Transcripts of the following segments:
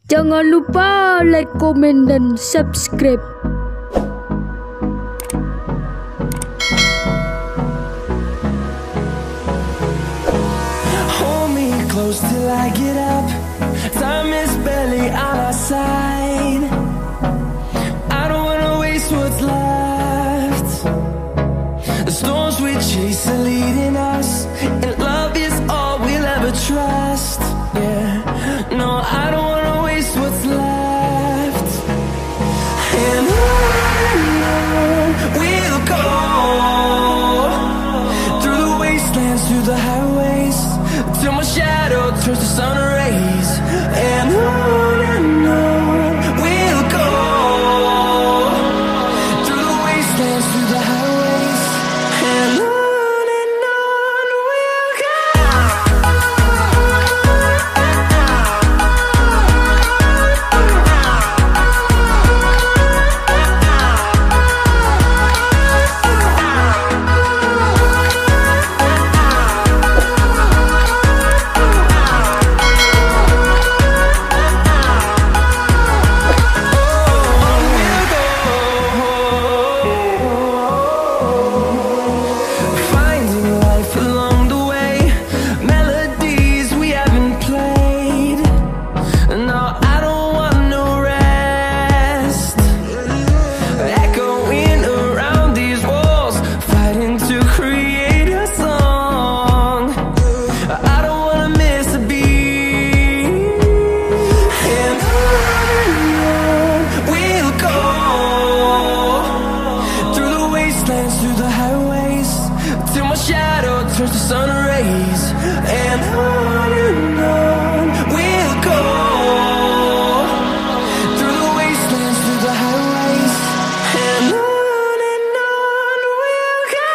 Jangan lupa like, komen, dan subscribe. Hold me close till I get up. Time is barely on our side. I don't wanna waste what's left. The storms we chase are leading us, and love is all we'll ever trust. Yeah, no, I don't wanna waste what's left. And on we'll go, through the wastelands, through the highways, till my shadow turns to sun rays. And on we'll go, through the wastelands, through the highways, and on we'll go. Through the highways, till my shadow turns to sun rays. And on we'll go, through the wastelands, through the highways, and on we'll go.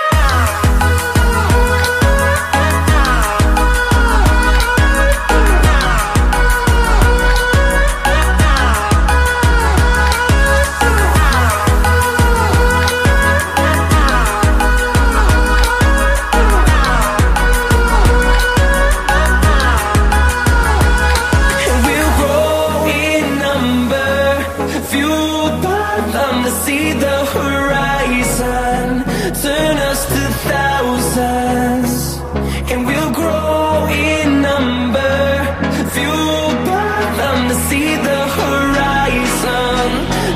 See the horizon, turn us to thousands, and we'll grow in number, fueled by them to see the horizon,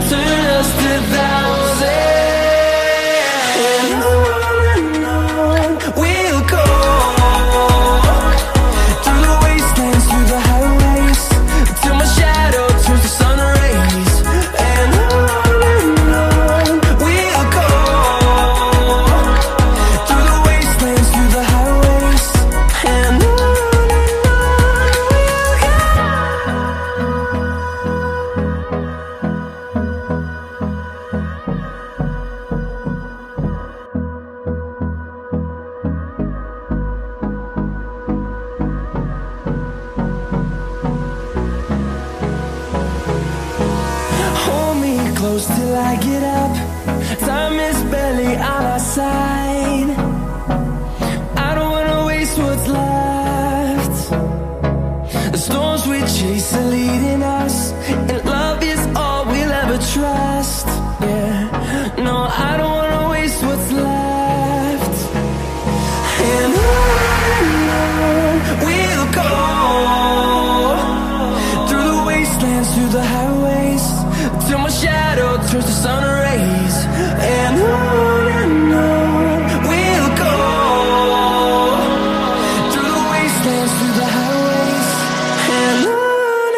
turn us to thousands, and on we'll go, through the wastelands, through the highways, till my shadow turns to sun rays. And close till I get up. Time is barely on our side. I don't wanna waste what's left. The storms we chase are leading us, and love is all we'll ever trust. Yeah, no, I don't wanna waste what's left. And on we'll go, through the wastelands, through the highways, till my shadow turns to sun rays. And on we'll go, through the wastelands, through the highways, and on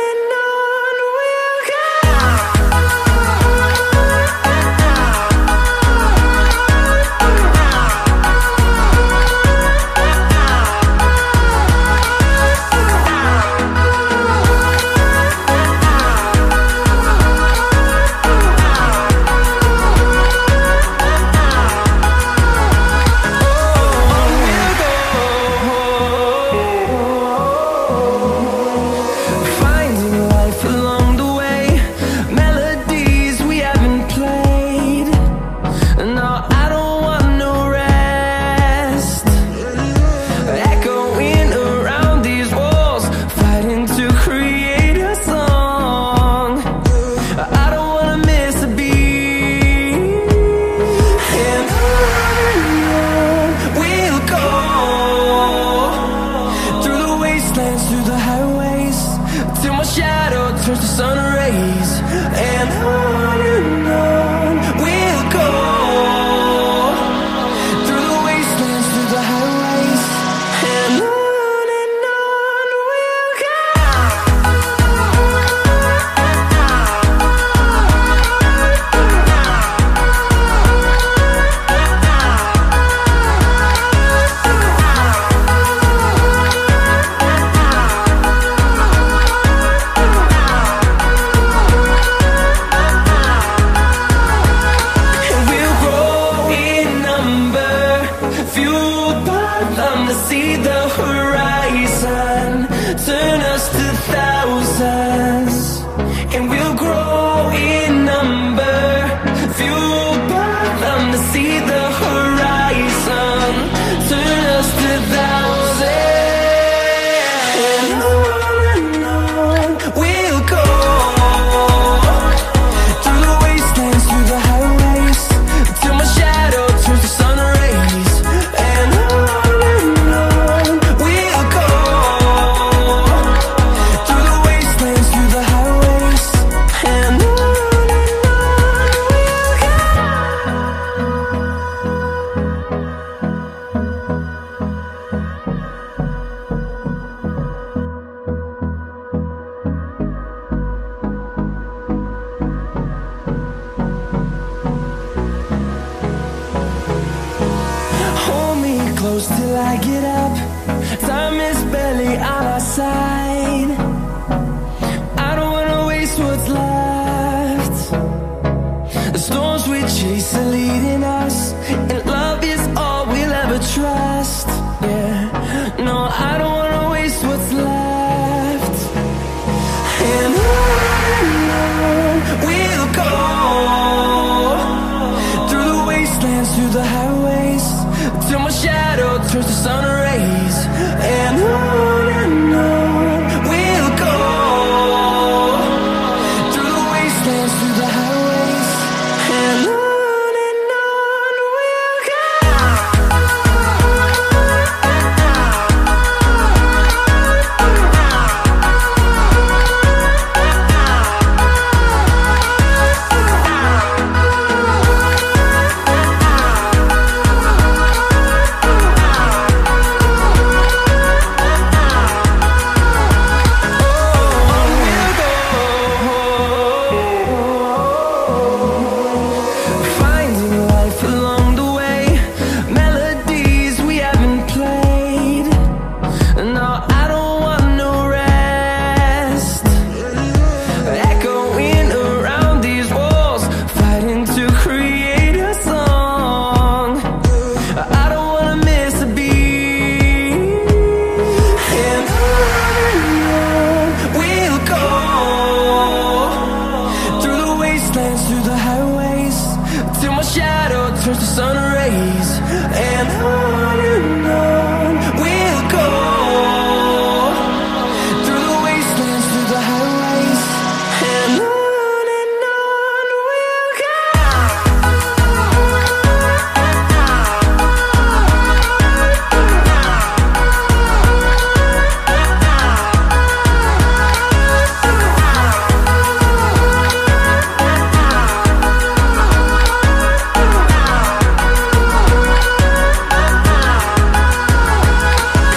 to see the horizon. Turn us to thousands, and we'll grow in number. Fueled by them to see the horizon. Turn us to thousands, and on we'll go. Through the wastelands, through the highways, till my shadow turns to sun rays. And on we'll go. Through the wastelands, through the highways, and on we'll go. Hold me close till I get up. Time is barely on our side. I don't wanna waste what's left. The storms we chase are leading us, and love is all we'll ever trust. Yeah, no, I don't wanna waste what's left. And on we'll go. Through the wastelands, through the highways, till my shadow turns to sun rays. And on we'll go. Through the wastelands, through the highways, and on we'll go. Finding life along the way, melodies we haven't played. No, I don't want no rest. Echoing around these walls, fighting to create a song. I don't wanna miss a beat. And on we'll go. Through the wastelands, through the highways, till my shadow turns to sun rays. And on we'll go. Through the wastelands, through the highways, and on we'll go.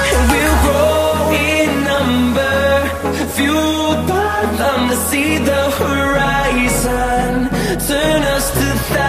And we'll grow in number, fueled by them to see the horizon. Turn us to thousands.